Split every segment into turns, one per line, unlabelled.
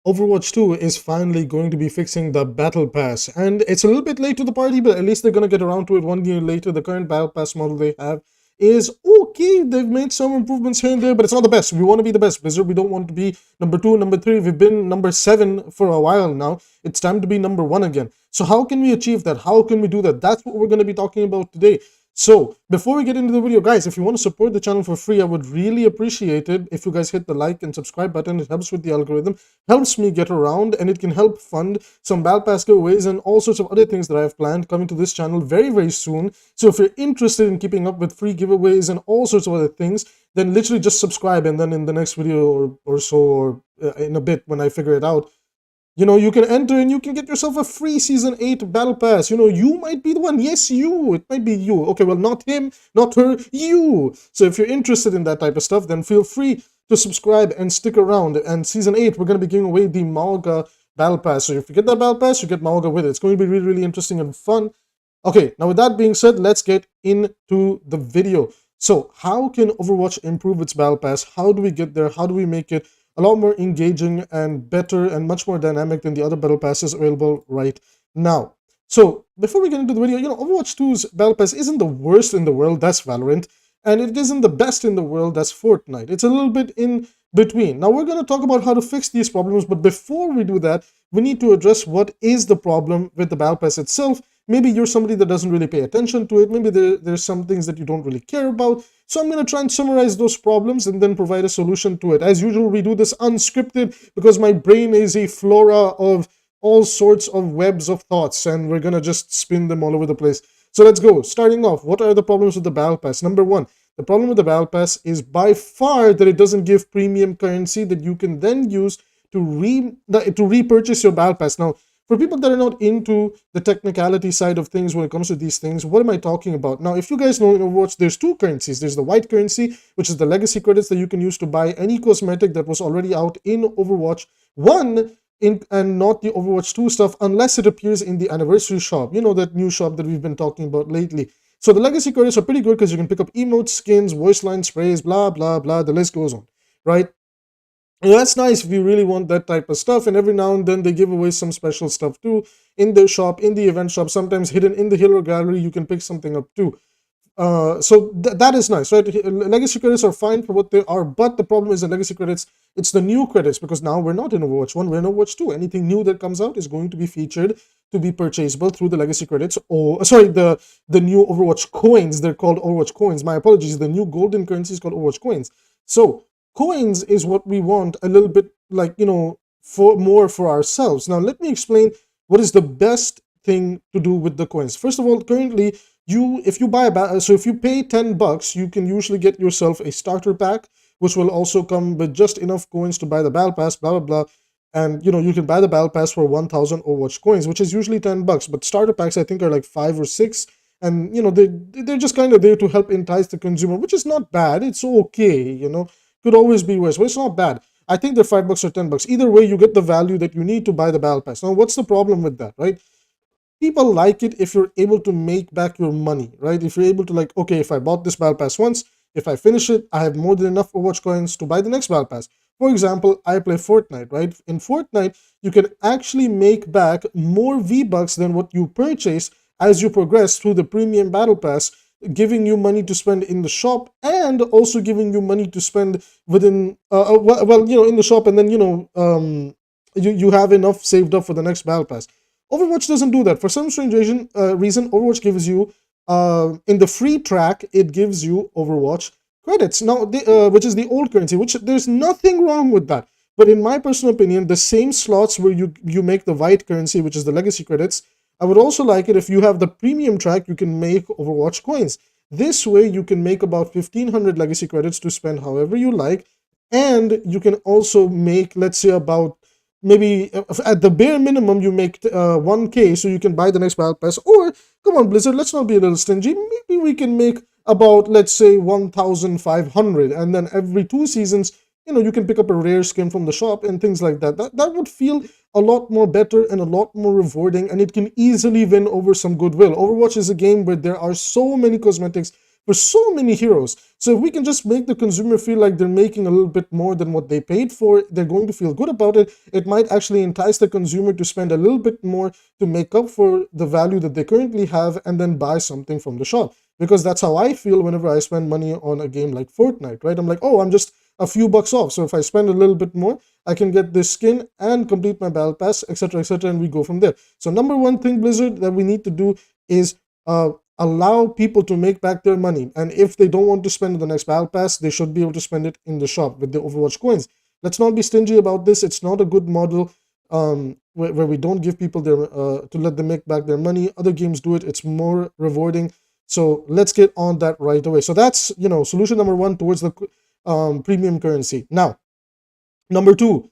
Overwatch 2 is finally going to be fixing the Battle Pass, and it's a little bit late to the party, but at least they're going to get around to it 1 year later. The current Battle Pass model they have is okay. They've made some improvements here and there, but it's not the best. We want to be the best, Blizzard. We don't want to be number 2, number 3. We've been number 7 for a while now. It's time to be number 1 again. So how can we achieve that? How can we do that? That's what we're going to be talking about today. So, before we get into the video, guys, if you want to support the channel for free, I would really appreciate it if you guys hit the like and subscribe button. It helps with the algorithm, helps me get around, and it can help fund some Battlepass giveaways and all sorts of other things that I have planned coming to this channel very, very soon. So, if you're interested in keeping up with free giveaways and all sorts of other things, then literally just subscribe, and then in the next video or so, or in a bit when I figure it out, you can enter and you can get yourself a free Season 8 Battle Pass. You might be the one. Yes, you. It might be you. Okay, well, not him, not her, you. So if you're interested in that type of stuff, then feel free to subscribe and stick around. And Season 8, we're going to be giving away the 𝐒𝐈𝐈 Battle Pass. So if you get that Battle Pass, you get 𝐒𝐈𝐈 with it. It's going to be really, really interesting and fun. Okay, now with that being said, let's get into the video. So how can Overwatch improve its Battle Pass? How do we get there? How do we make it a lot more engaging and better and much more dynamic than the other battle passes available right now? So before we get into the video, Overwatch 2's battle pass isn't the worst in the world, that's Valorant, and it isn't the best in the world, that's Fortnite. It's a little bit in between. Now we're going to talk about how to fix these problems, but before we do that, we need to address what is the problem with the battle pass itself. Maybe you're somebody that doesn't really pay attention to it. Maybe there's some things that you don't really care about. So I'm going to try and summarize those problems and then provide a solution to it. As usual, we do this unscripted because my brain is a flora of all sorts of webs of thoughts, and we're going to just spin them all over the place. So let's go. Starting off, what are the problems with the Battle Pass? Number one, the problem with the Battle Pass is by far that it doesn't give premium currency that you can then use to repurchase your Battle Pass. Now, for people that are not into the technicality side of things when it comes to these things, what am I talking about? Now, if you guys know in Overwatch, there's two currencies. There's the white currency, which is the legacy credits that you can use to buy any cosmetic that was already out in Overwatch 1 and not the Overwatch 2 stuff unless it appears in the anniversary shop. You know, that new shop that we've been talking about lately. So the legacy credits are pretty good because you can pick up emotes, skins, voice line sprays, blah, blah, blah. The list goes on, right? And that's nice if you really want that type of stuff, and every now and then they give away some special stuff too in their shop, in the event shop, sometimes hidden in the hero gallery. You can pick something up too. So that is nice, right? Legacy credits are fine for what they are, but the problem is the legacy credits, it's the new credits, because now we're not in Overwatch 1, we're in Overwatch 2. Anything new that comes out is going to be featured to be purchasable through the legacy credits, or sorry, the new Overwatch coins. They're called Overwatch coins. My apologies. The new golden currency is called Overwatch coins. So coins is what we want a little bit, like, for ourselves. Now let me explain what is the best thing to do with the coins. First of all, currently, if you buy if you pay $10, you can usually get yourself a starter pack, which will also come with just enough coins to buy the battle pass, blah blah blah. And you can buy the battle pass for 1,000 Overwatch coins, which is usually $10. But starter packs, I think, are like 5 or 6, and they're just kind of there to help entice the consumer, which is not bad. It's okay, could always be worse, but it's not bad. I think they're $5 or $10. Either way, you get the value that you need to buy the battle pass. Now, what's the problem with that, right? People like it if you're able to make back your money, right? If you're able to, like, okay, if I bought this battle pass once, if I finish it, I have more than enough Overwatch coins to buy the next battle pass. For example, I play Fortnite, right? In Fortnite, you can actually make back more V-Bucks than what you purchase as you progress through the premium battle pass, giving you money to spend in the shop and also giving you money to spend within, in the shop, and then, you have enough saved up for the next battle pass. Overwatch doesn't do that. For some strange reason, Overwatch gives you, in the free track, it gives you Overwatch credits. Now, which is the old currency, which there's nothing wrong with that. But in my personal opinion, the same slots where you make the white currency, which is the legacy credits, I would also like it if you have the premium track, you can make Overwatch coins. This way, you can make about 1,500 legacy credits to spend however you like, and you can also make, let's say, about maybe at the bare minimum you make 1K, so you can buy the next battle pass. Or come on, Blizzard, let's not be a little stingy. Maybe we can make about, let's say, 1,500, and then every 2 seasons, you can pick up a rare skin from the shop and things like that. That would feel a lot more better and a lot more rewarding, and it can easily win over some goodwill. Overwatch is a game where there are so many cosmetics for so many heroes. So if we can just make the consumer feel like they're making a little bit more than what they paid for, they're going to feel good about it. It might actually entice the consumer to spend a little bit more to make up for the value that they currently have and then buy something from the shop. Because that's how I feel whenever I spend money on a game like Fortnite, right? I'm like, oh, I'm just a few bucks off. So if I spend a little bit more, I can get this skin and complete my battle pass, etc., etc., and we go from there. So number one thing, Blizzard, that we need to do is allow people to make back their money. And if they don't want to spend the next battle pass, they should be able to spend it in the shop with the Overwatch coins. Let's not be stingy about this. It's not a good model where we don't give people their to let them make back their money. Other games do it. It's more rewarding. So let's get on that right away. So that's, solution number one towards the premium currency. Now, number two,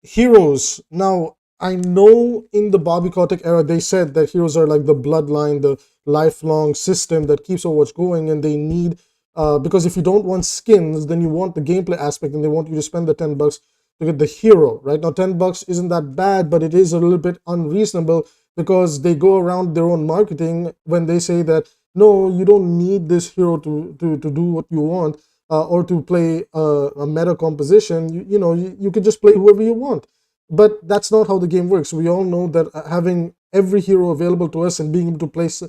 heroes. Now, I know in the Bobby Kotick era, they said that heroes are like the bloodline, the lifelong system that keeps Overwatch going, and they need, because if you don't want skins, then you want the gameplay aspect, and they want you to spend the $10 to get the hero, right? Now, $10 isn't that bad, but it is a little bit unreasonable because they go around their own marketing when they say that, no, you don't need this hero to do what you want, or to play a meta composition. You can just play whoever you want. But that's not how the game works. We all know that having every hero available to us and being able to place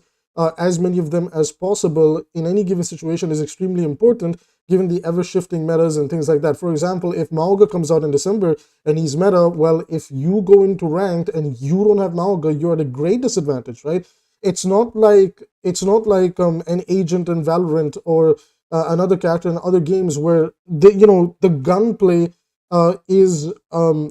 as many of them as possible in any given situation is extremely important, given the ever-shifting metas and things like that. For example, if '𝐒𝐈𝐓 comes out in December and he's meta, well, if you go into ranked and you don't have 𝐒𝐈𝐓, you're at a great disadvantage, right? It's not like an agent in Valorant or another character in other games where the gunplay is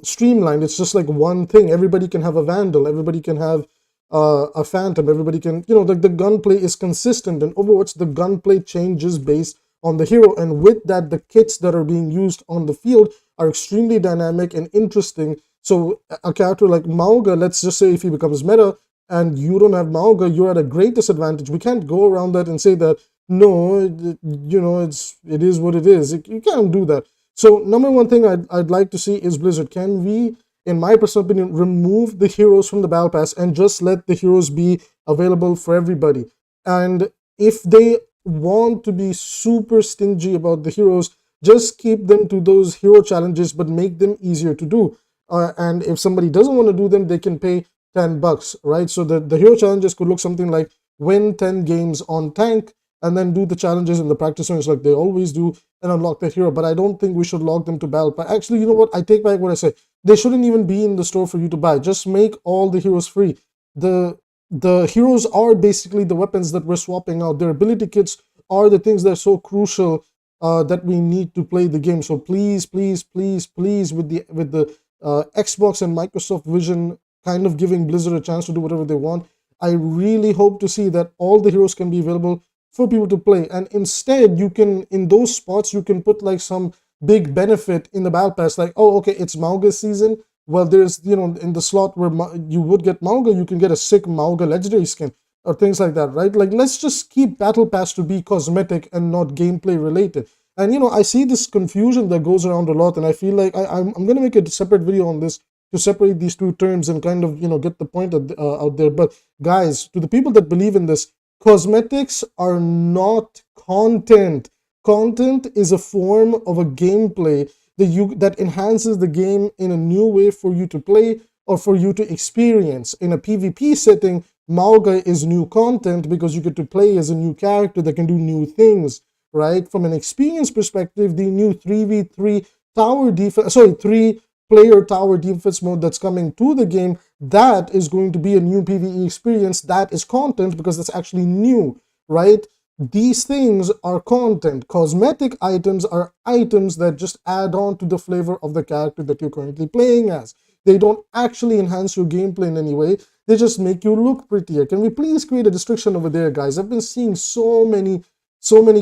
streamlined. It's just like one thing. Everybody can have a Vandal. Everybody can have a Phantom. Everybody can, the gunplay is consistent. In Overwatch, the gunplay changes based on the hero. And with that, the kits that are being used on the field are extremely dynamic and interesting. So a character like 𝐒𝐈𝐓, let's just say if he becomes meta and you don't have 𝐒𝐈𝐓, you're at a great disadvantage. We can't go around that and say that, no, it is what it is. You can't do that. So number one thing I'd like to see is Blizzard, can we, in my personal opinion, remove the heroes from the Battle Pass and just let the heroes be available for everybody? And if they want to be super stingy about the heroes, just keep them to those hero challenges, but make them easier to do. And if somebody doesn't want to do them, they can pay $10, right? So the hero challenges could look something like win 10 games on tank, and then do the challenges in the practice zones like they always do and unlock that hero. But I don't think we should log them to Battle Pass. Actually, you know what? I take back what I said. They shouldn't even be in the store for you to buy. Just make all the heroes free. The heroes are basically the weapons that we're swapping out. Their ability kits are the things that are so crucial that we need to play the game. So please, please, please, please, with the Xbox and Microsoft vision kind of giving Blizzard a chance to do whatever they want, I really hope to see that all the heroes can be available for people to play. And instead, you can, in those spots, you can put like some big benefit in the Battle Pass, like, oh, okay, it's 𝐒𝐈𝐓 season. Well, there's, in the slot where you would get 𝐒𝐈𝐓, you can get a sick 𝐒𝐈𝐓 legendary skin or things like that, right? Like, let's just keep Battle Pass to be cosmetic and not gameplay related. And, I see this confusion that goes around a lot, and I feel like I'm going to make a separate video on this to separate these two terms and kind of, get the point out there. But guys, to the people that believe in this, cosmetics are not content. Content is a form of a gameplay that enhances the game in a new way for you to play or for you to experience. In a PvP setting, 𝐒𝐈𝐓 is new content because you get to play as a new character that can do new things, right? From an experience perspective, the new 3v3 tower defense, 3-player tower defense mode that's coming to the game, that is going to be a new PvE experience. That is content because that's actually new, right? These things are content. Cosmetic items are items that just add on to the flavor of the character that you're currently playing as. They don't actually enhance your gameplay in any way. They just make you look prettier. Can we please create a restriction over there, guys? I've been seeing so many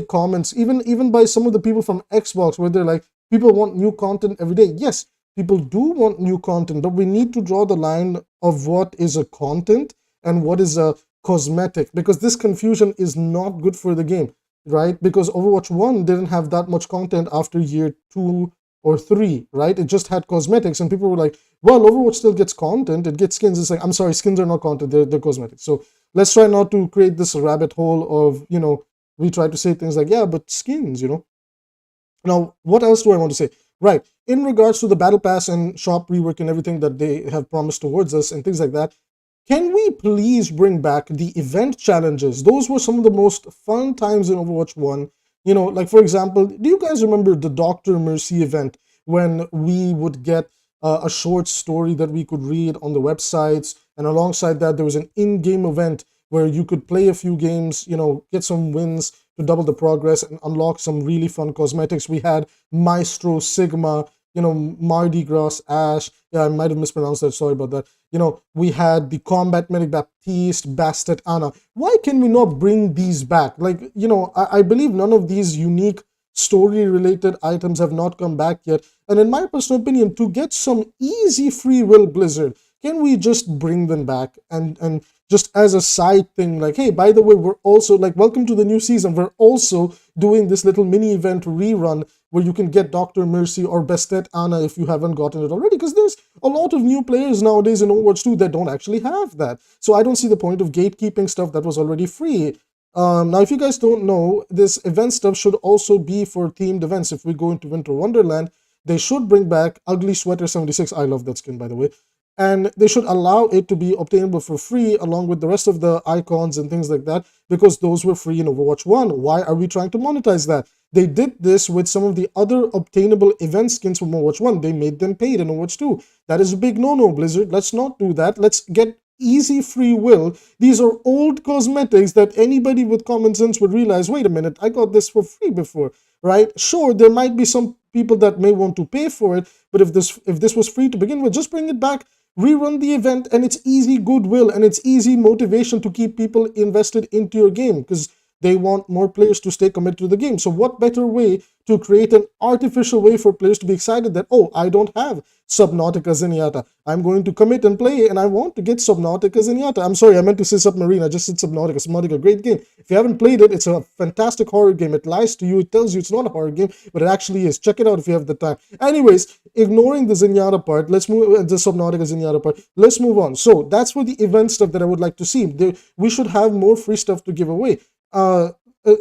comments, even by some of the people from Xbox, where they're like, people want new content every day. Yes, people do want new content, but we need to draw the line of what is a content and what is a cosmetic, because this confusion is not good for the game, right? Because Overwatch 1 didn't have that much content after year 2 or 3, right? It just had cosmetics, and people were like, well, Overwatch still gets content, it gets skins. It's like, I'm sorry, skins are not content, they're cosmetics. So let's try not to create this rabbit hole of, we try to say things like, yeah, but skins, Now, what else do I want to say? Right, in regards to the Battle Pass and shop rework and everything that they have promised towards us and things like that, can we please bring back the event challenges? Those were some of the most fun times in Overwatch 1. Like for example, do you guys remember the Dr. Mercy event when we would get a short story that we could read on the websites, and alongside that there was an in-game event where you could play a few games, get some wins to double the progress and unlock some really fun cosmetics. We had Maestro Sigma, Mardi Gras Ash. Yeah, I might have mispronounced that. Sorry about that. We had the Combat Medic Baptiste, Bastet Anna. Why can we not bring these back? Like, I believe none of these unique story-related items have not come back yet. And in my personal opinion, to get some easy free will Blizzard, can we just bring them back and just as a side thing, like, hey, by the way, we're also like, welcome to the new season. We're also doing this little mini event rerun where you can get Dr. Mercy or Bastet Anna if you haven't gotten it already, because there's a lot of new players nowadays in Overwatch 2 that don't actually have that. So I don't see the point of gatekeeping stuff that was already free. Now, if you guys don't know, this event stuff should also be for themed events. If we go into Winter Wonderland, they should bring back Ugly Sweater 76. I love that skin, by the way. And they should allow it to be obtainable for free along with the rest of the icons and things like that, because those were free in Overwatch 1. Why are we trying to monetize that? They did this with some of the other obtainable event skins from Overwatch 1. They made them paid in Overwatch 2. That is a big no-no, Blizzard. Let's not do that. Let's get easy free will. These are old cosmetics that anybody with common sense would realize, wait a minute, I got this for free before, right? Sure, there might be some people that may want to pay for it, but if this was free to begin with, just bring it back, rerun the event, and it's easy goodwill and it's easy motivation to keep people invested into your game, because they want more players to stay committed to the game. So what better way to create an artificial way for players to be excited that, oh, I don't have Subnautica Zenyatta. I'm going to commit and play, and I want to get Subnautica Zenyatta. I'm sorry, I meant to say Submarine. I just said Subnautica. Subnautica, great game. If you haven't played it, it's a fantastic horror game. It lies to you. It tells you it's not a horror game, but it actually is. Check it out if you have the time. Anyways, ignoring the Zenyatta part, let's move, the Subnautica Zenyatta part, let's move on. So that's for the event stuff that I would like to see. We should have more free stuff to give away.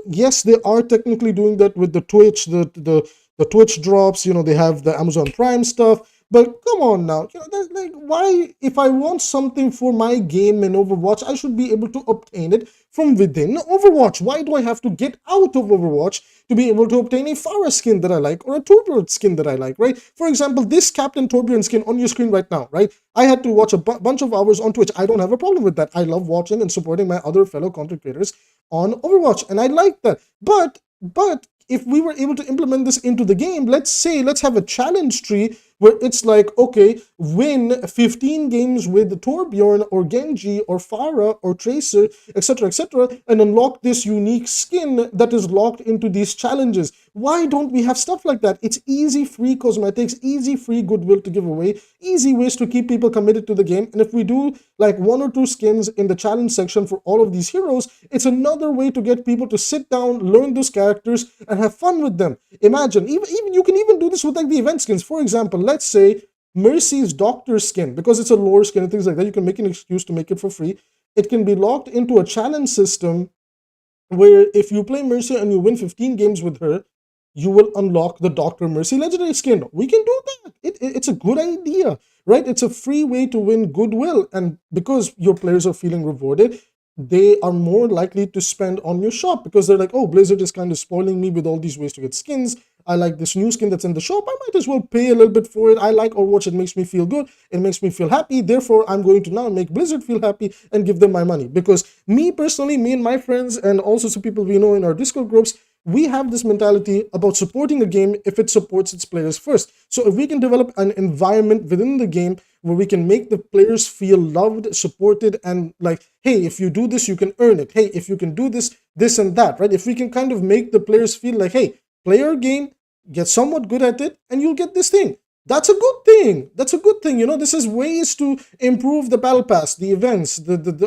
Yes, they are technically doing that with the Twitch, the Twitch drops. They have the Amazon Prime stuff. But come on now, like, why, if I want something for my game in Overwatch, I should be able to obtain it from within Overwatch. Why do I have to get out of Overwatch to be able to obtain a Pharah skin that I like or a Torbjorn skin that I like, right? For example, this Captain Torbjorn skin on your screen right now, right? I had to watch a bunch of hours on Twitch. I don't have a problem with that. I love watching and supporting my other fellow content creators on Overwatch, and I like that. But if we were able to implement this into the game, let's have a challenge tree where it's like, okay, win 15 games with Torbjorn or Genji or Pharah or Tracer, etc., and unlock this unique skin that is locked into these challenges. Why don't we have stuff like that? It's easy free cosmetics, easy free goodwill to give away, easy ways to keep people committed to the game. And if we do like 1 or 2 skins in the challenge section for all of these heroes, it's another way to get people to sit down, learn those characters, and have fun with them. Imagine, even you can even do this with like the event skins. For example, let's say Mercy's Doctor skin, because it's a lore skin and things like that, you can make an excuse to make it for free. It can be locked into a challenge system where if you play Mercy and you win 15 games with her, you will unlock the Dr. Mercy legendary skin. We can do that. It's a good idea, right? It's a free way to win goodwill. And because your players are feeling rewarded, they are more likely to spend on your shop, because they're like, oh, Blizzard is kind of spoiling me with all these ways to get skins. I like this new skin that's in the shop. I might as well pay a little bit for it. I like Overwatch. It makes me feel good. It makes me feel happy. Therefore, I'm going to now make Blizzard feel happy and give them my money. Because me personally, me and my friends, and also some people we know in our Discord groups, we have this mentality about supporting a game if it supports its players first. So if we can develop an environment within the game where we can make the players feel loved, supported, and like, hey, if you do this, you can earn it. Hey, if you can do this, this and that, right? If we can kind of make the players feel like, hey, play our game, get somewhat good at it, and you'll get this thing. That's a good thing. That's a good thing. This is ways to improve the Battle Pass, the events,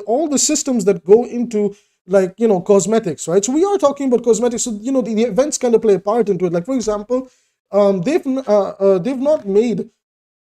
all the systems that go into, like, cosmetics, right? So we are talking about cosmetics. So, the events kind of play a part into it. Like, for example, they've not made,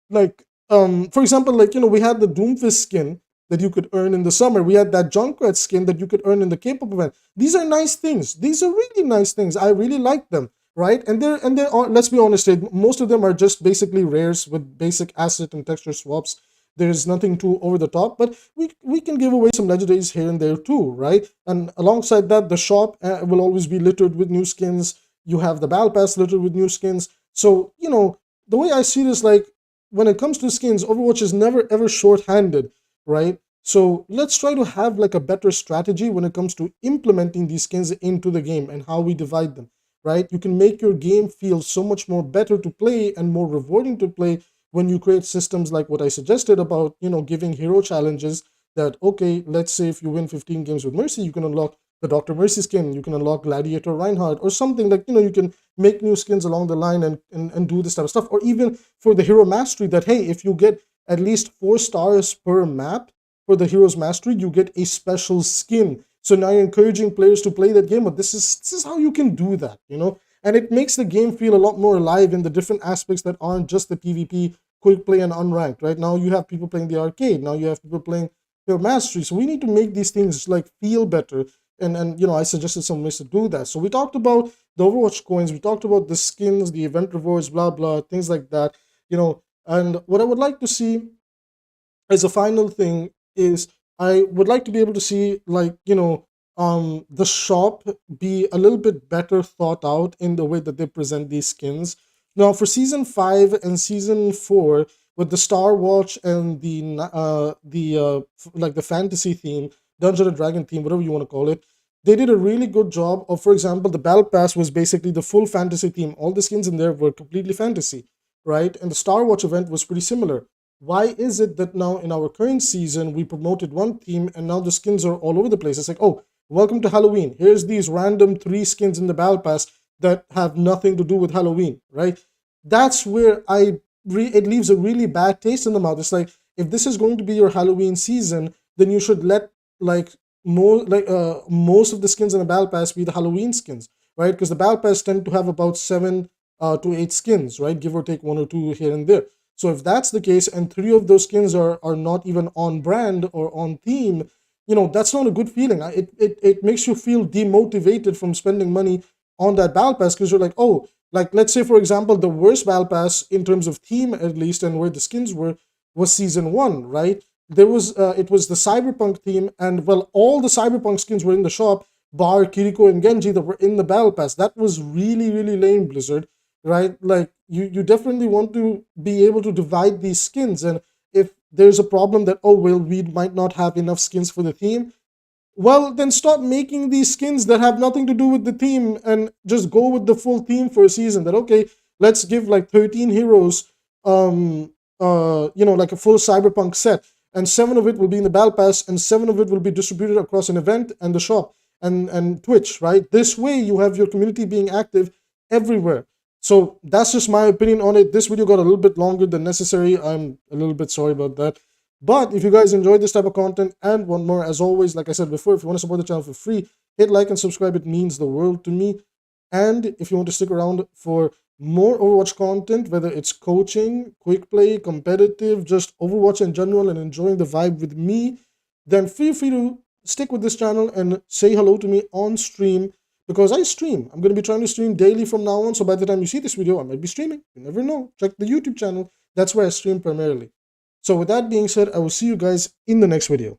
like, for example, like, we had the Doomfist skin that you could earn in the summer. We had that Junkrat skin that you could earn in the K-pop event. These are nice things. These are really nice things. I really like them, right? And they're let's be honest, most of them are just basically rares with basic asset and texture swaps. There's nothing too over the top, but we can give away some legendaries here and there too, right? And alongside that, the shop will always be littered with new skins. You have the battle pass littered with new skins. So, you know, the way I see this, like, when it comes to skins, Overwatch is never ever short-handed, right? So let's try to have like a better strategy when it comes to implementing these skins into the game and how we divide them, right? You can make your game feel so much more better to play and more rewarding to play when you create systems like what I suggested about, you know, giving hero challenges that, okay, let's say if you win 15 games with Mercy, you can unlock the Dr. Mercy skin, you can unlock Gladiator Reinhardt or something like, you know, you can make new skins along the line and do this type of stuff. Or even for the hero mastery that, hey, if you get at least 4 stars per map for the hero's mastery, you get a special skin. So now you're encouraging players to play that game, but this is how you can do that, you know? And it makes the game feel a lot more alive in the different aspects that aren't just the PvP, quick play, and unranked, right? Now you have people playing the arcade. Now you have people playing their mastery. So we need to make these things like feel better. And you know, I suggested some ways to do that. So we talked about the Overwatch coins. We talked about the skins, the event rewards, blah, blah, things like that, you know. And what I would like to see as a final thing is I would like to be able to see, like, you know, the shop be a little bit better thought out in the way that they present these skins. Now, for season 5 and season 4, with the Star Watch and like the fantasy theme, Dungeon and Dragon theme, whatever you want to call it, they did a really good job of, for example, the Battle Pass was basically the full fantasy theme. All the skins in there were completely fantasy, right? And the Star Watch event was pretty similar. Why is it that now in our current season, we promoted one theme and now the skins are all over the place? It's like, oh, welcome to Halloween. Here's these random 3 skins in the Battle Pass that have nothing to do with Halloween, right? That's where it leaves a really bad taste in the mouth. It's like, if this is going to be your Halloween season, then you should let like most of the skins in the Battle Pass be the Halloween skins, right? Because the Battle Pass tend to have about 7 to 8 skins, right? Give or take 1 or 2 here and there. So if that's the case, and 3 of those skins are not even on brand or on theme, you know, that's not a good feeling. It makes you feel demotivated from spending money on that Battle Pass, because you're like, oh, like, let's say, for example, the worst Battle Pass in terms of theme, at least, and where the skins were, was season 1, right? There was it was the Cyberpunk theme, and well, all the Cyberpunk skins were in the shop, bar Kiriko and Genji that were in the Battle Pass. That was really, really lame, Blizzard, right? Like, you definitely want to be able to divide these skins, and if there's a problem that, oh, well, we might not have enough skins for the theme, well, then stop making these skins that have nothing to do with the theme and just go with the full theme for a season. That, okay, let's give like 13 heroes, you know, like a full Cyberpunk set, and 7 of it will be in the Battle Pass, and 7 of it will be distributed across an event and the shop and Twitch, right? This way you have your community being active everywhere. So that's just my opinion on it. This video got a little bit longer than necessary. I'm a little bit sorry about that. But if you guys enjoyed this type of content and want more, as always, like I said before, if you want to support the channel for free, hit like and subscribe. It means the world to me. And if you want to stick around for more Overwatch content, whether it's coaching, quick play, competitive, just Overwatch in general, and enjoying the vibe with me, then feel free to stick with this channel and say hello to me on stream, because I stream. I'm going to be trying to stream daily from now on, so by the time you see this video, I might be streaming. You never know. Check the YouTube channel. That's where I stream primarily. So with that being said, I will see you guys in the next video.